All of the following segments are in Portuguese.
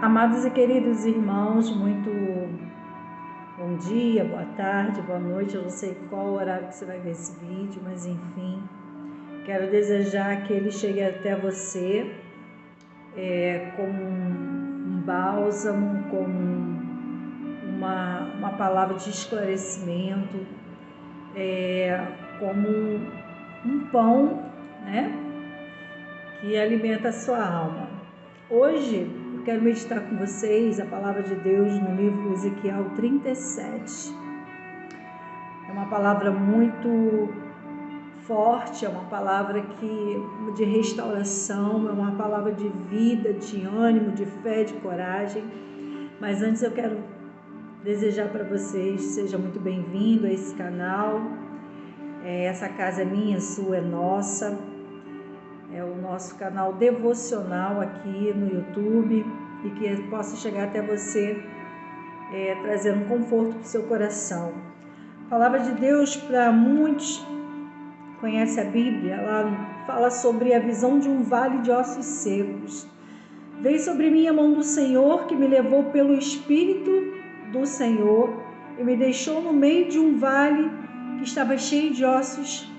Amados e queridos irmãos, muito bom dia, boa tarde, boa noite. Eu não sei qual horário que você vai ver esse vídeo, mas enfim, quero desejar que ele chegue até você como um bálsamo, como uma palavra de esclarecimento, como um pão, né, que alimenta a sua alma. Hoje eu quero meditar com vocês a palavra de Deus no livro Ezequiel 37. É uma palavra muito forte, é uma palavra de restauração, é uma palavra de vida, de ânimo, de fé, de coragem. Mas antes eu quero desejar para vocês, seja muito bem-vindo a esse canal. Essa casa é minha, sua, é nossa. É o nosso canal devocional aqui no YouTube e que possa chegar até você trazendo conforto para o seu coração. A palavra de Deus, para muitos conhece a Bíblia, ela fala sobre a visão de um vale de ossos secos. Veio sobre mim a mão do Senhor, que me levou pelo Espírito do Senhor e me deixou no meio de um vale que estava cheio de ossos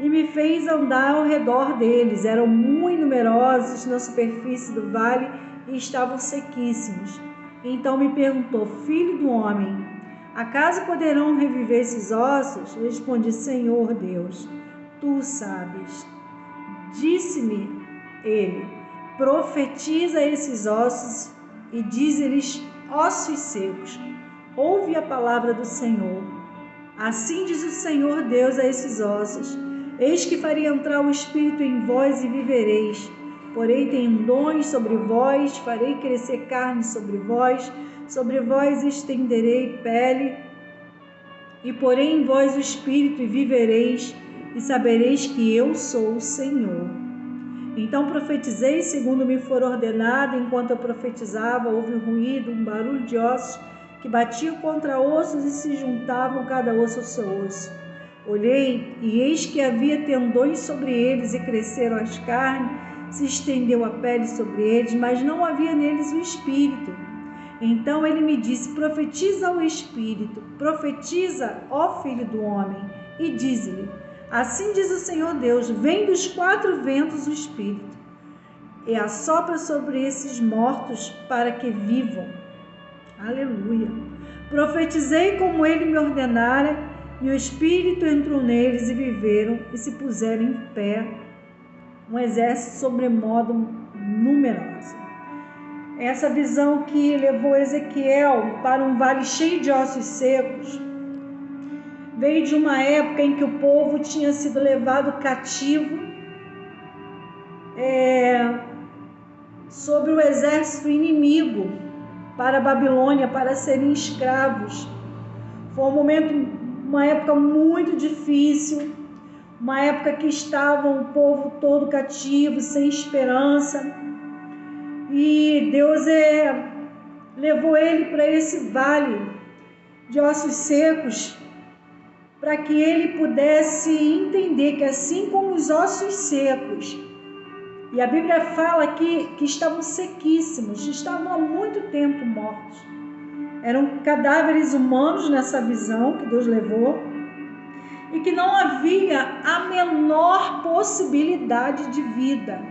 e me fez andar ao redor deles. Eram muito numerosos na superfície do vale e estavam sequíssimos. Então me perguntou: filho do homem, acaso poderão reviver esses ossos? Respondi: Senhor Deus, tu sabes. Disse-me ele: profetiza esses ossos e diz-lhes: ossos secos, ouve a palavra do Senhor. Assim diz o Senhor Deus a esses ossos: eis que farei entrar o Espírito em vós e vivereis. Porei tendões sobre vós, farei crescer carne sobre vós estenderei pele, e porei em vós o Espírito e vivereis, e sabereis que eu sou o Senhor. Então profetizei segundo me for ordenado. Enquanto eu profetizava, houve um ruído, um barulho de ossos que batiam contra ossos e se juntavam cada osso ao seu osso. Olhei, e eis que havia tendões sobre eles, e cresceram as carnes, se estendeu a pele sobre eles, mas não havia neles o Espírito. Então ele me disse: profetiza ao Espírito, profetiza, ó filho do homem, e diz-lhe: assim diz o Senhor Deus, vem dos quatro ventos o Espírito, e assopra sobre esses mortos para que vivam. Aleluia. Profetizei como ele me ordenara, e o Espírito entrou neles e viveram e se puseram em pé, um exército sobremodo numeroso. Essa visão que levou Ezequiel para um vale cheio de ossos secos veio de uma época em que o povo tinha sido levado cativo sobre o exército inimigo para a Babilônia, para serem escravos. Foi uma época muito difícil, uma época que estava o povo todo cativo, sem esperança, e Deus levou ele para esse vale de ossos secos, para que ele pudesse entender que assim como os ossos secos, e a Bíblia fala aqui que estavam sequíssimos, estavam há muito tempo mortos, eram cadáveres humanos nessa visão que Deus levou, e que não havia a menor possibilidade de vida.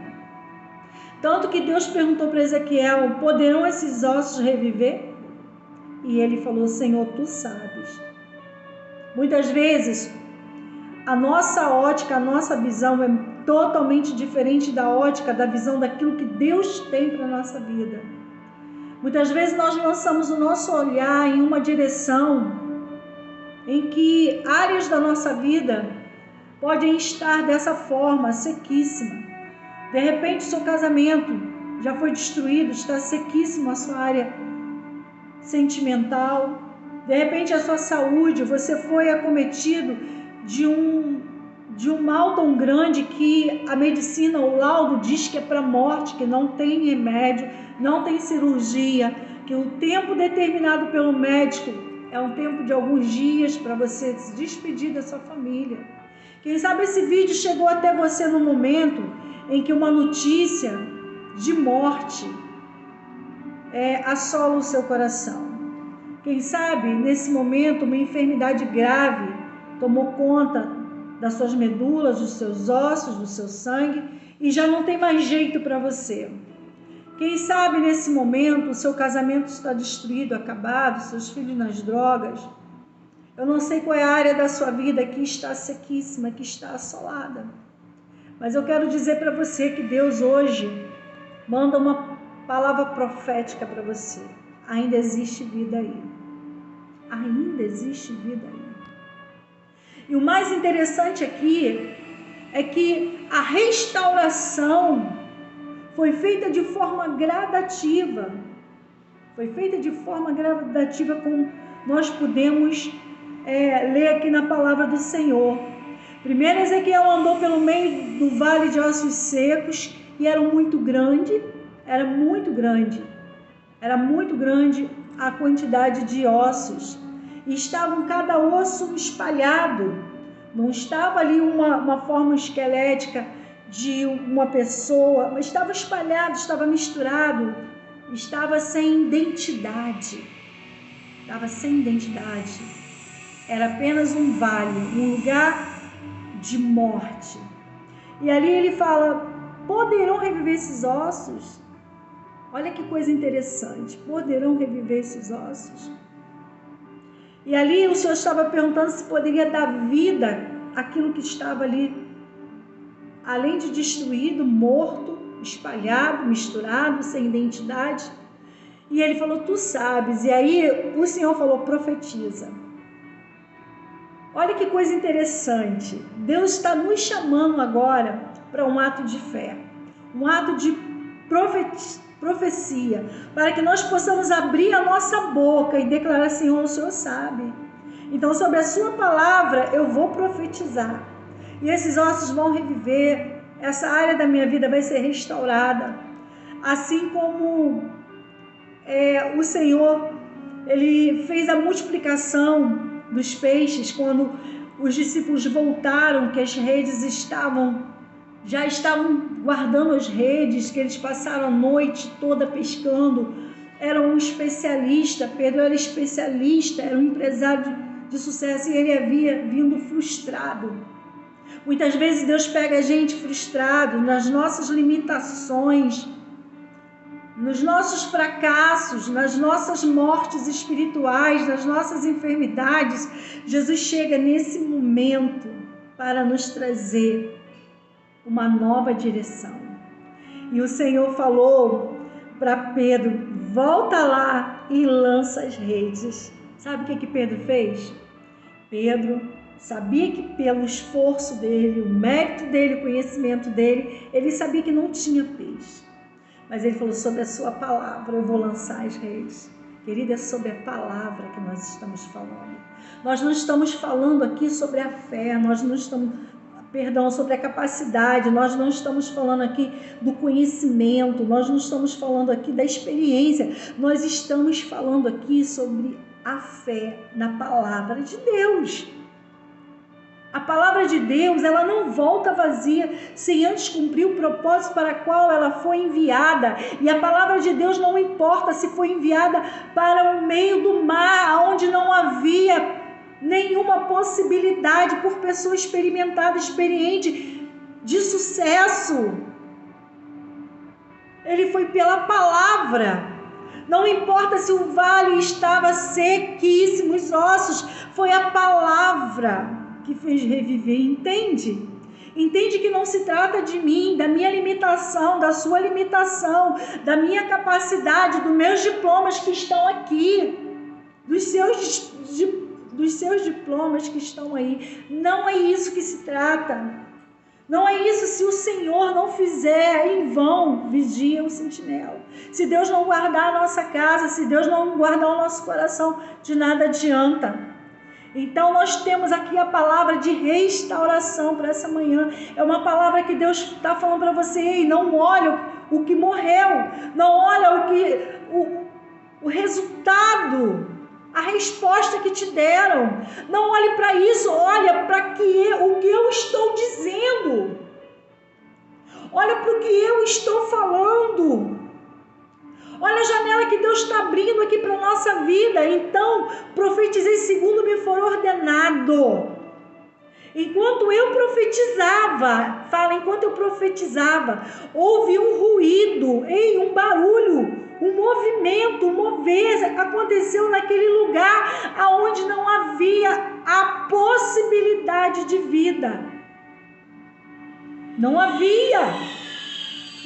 Tanto que Deus perguntou para Ezequiel: poderão esses ossos reviver? E ele falou: Senhor, tu sabes. Muitas vezes a nossa ótica, a nossa visão é totalmente diferente da ótica, da visão daquilo que Deus tem para a nossa vida. Muitas vezes nós lançamos o nosso olhar em uma direção em que áreas da nossa vida podem estar dessa forma, sequíssima. De repente, seu casamento já foi destruído, está sequíssimo a sua área sentimental. De repente, a sua saúde, você foi acometido de um mal tão grande que a medicina, o laudo diz que é para morte, que não tem remédio, não tem cirurgia, que o tempo determinado pelo médico é um tempo de alguns dias para você se despedir da sua família. Quem sabe esse vídeo chegou até você no momento em que uma notícia de morte assola o seu coração. Quem sabe, nesse momento, uma enfermidade grave tomou conta das suas medulas, dos seus ossos, do seu sangue e já não tem mais jeito para você. Quem sabe, nesse momento, o seu casamento está destruído, acabado, seus filhos nas drogas. Eu não sei qual é a área da sua vida que está sequíssima, que está assolada. Mas eu quero dizer para você que Deus hoje manda uma palavra profética para você. Ainda existe vida aí. Ainda existe vida aí. E o mais interessante aqui é que a restauração foi feita de forma gradativa. Foi feita de forma gradativa, como nós podemos ler aqui na palavra do Senhor. Primeiro, Ezequiel andou pelo meio do vale de ossos secos e era muito grande a quantidade de ossos. E estavam cada osso espalhado. Não estava ali uma forma esquelética de uma pessoa, mas estava espalhado, estava misturado, estava sem identidade. Era apenas um vale, um lugar de morte. E ali ele fala: poderão reviver esses ossos? Olha que coisa interessante, poderão reviver esses ossos? E ali o Senhor estava perguntando se poderia dar vida àquilo que estava ali, além de destruído, morto, espalhado, misturado, sem identidade. E ele falou: tu sabes. E aí o Senhor falou: profetiza. Olha que coisa interessante. Deus está nos chamando agora para um ato de fé, um ato de profecia, para que nós possamos abrir a nossa boca e declarar: Senhor, o Senhor sabe. Então, sobre a sua palavra, eu vou profetizar. E esses ossos vão reviver, essa área da minha vida vai ser restaurada. Assim como o Senhor, Ele fez a multiplicação dos peixes, quando os discípulos voltaram, que as redes já estavam guardando as redes, que eles passaram a noite toda pescando. Era um especialista, Pedro era especialista, era um empresário de sucesso, e ele havia vindo frustrado. Muitas vezes Deus pega a gente frustrado nas nossas limitações, nos nossos fracassos, nas nossas mortes espirituais, nas nossas enfermidades. Jesus chega nesse momento para nos trazer uma nova direção. E o Senhor falou para Pedro: volta lá e lança as redes. Sabe o que Pedro fez? Pedro sabia que pelo esforço dele, o mérito dele, o conhecimento dele, ele sabia que não tinha peixe. Mas ele falou: sobre a sua palavra eu vou lançar as redes. Querida, é sobre a palavra que nós estamos falando. Nós não estamos falando aqui sobre a fé, sobre a capacidade, nós não estamos falando aqui do conhecimento, nós não estamos falando aqui da experiência, nós estamos falando aqui sobre a fé na palavra de Deus. A palavra de Deus, ela não volta vazia sem antes cumprir o propósito para o qual ela foi enviada. E a palavra de Deus não importa se foi enviada para o meio do mar, onde não havia nenhuma possibilidade, por pessoa experimentada, experiente, de sucesso. Ele foi pela palavra. Não importa se o vale estava sequíssimo, os ossos, foi a palavra que fez reviver. Entende? Entende que não se trata de mim, da minha limitação, da sua limitação, da minha capacidade, dos meus diplomas que estão aqui, dos seus diplomas que estão aí. Não é isso que se trata. Não é isso. Se o Senhor não fizer, em vão vigia o sentinela. Se Deus não guardar a nossa casa, se Deus não guardar o nosso coração, de nada adianta. Então nós temos aqui a palavra de restauração para essa manhã. É uma palavra que Deus está falando para você: ei, não olha o que morreu, não olha o resultado, a resposta que te deram. Não olhe para isso, olha para o que eu estou dizendo. Olha para o que eu estou falando. Olha a janela que Deus está abrindo aqui para a nossa vida. Então, profetizei segundo me for ordenado. Enquanto eu profetizava, houve um ruído, um barulho, um movimento, um mover, aconteceu naquele lugar aonde não havia a possibilidade de vida. Não havia.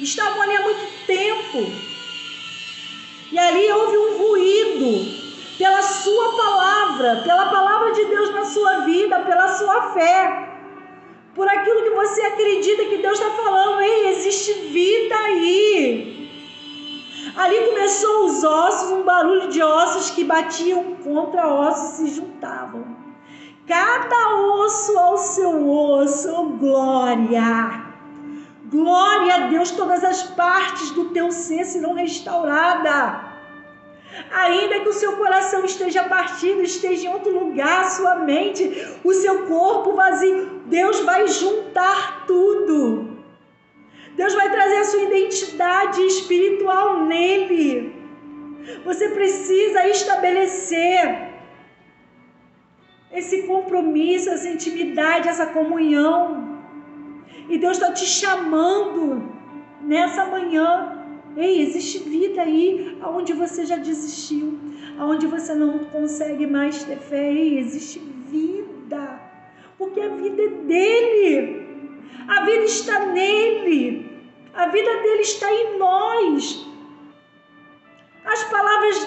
Estavam ali há muito tempo. E ali houve um ruído pela sua palavra, pela palavra de Deus na sua vida, pela sua fé, por aquilo que você acredita que Deus está falando. Ei, existe vida aí. Ali começou os ossos, um barulho de ossos que batiam contra ossos e se juntavam. Cada osso ao seu osso, oh, glória! Glória a Deus, todas as partes do teu ser serão restauradas. Ainda que o seu coração esteja partido, esteja em outro lugar, sua mente, o seu corpo vazio, Deus vai juntar tudo. Deus vai trazer a sua identidade espiritual nele. Você precisa estabelecer esse compromisso, essa intimidade, essa comunhão. E Deus está te chamando nessa manhã. Ei, existe vida aí aonde você já desistiu, aonde você não consegue mais ter fé. Ei, existe vida, porque a vida é dele, a vida está nele, a vida dele está em nós. As palavras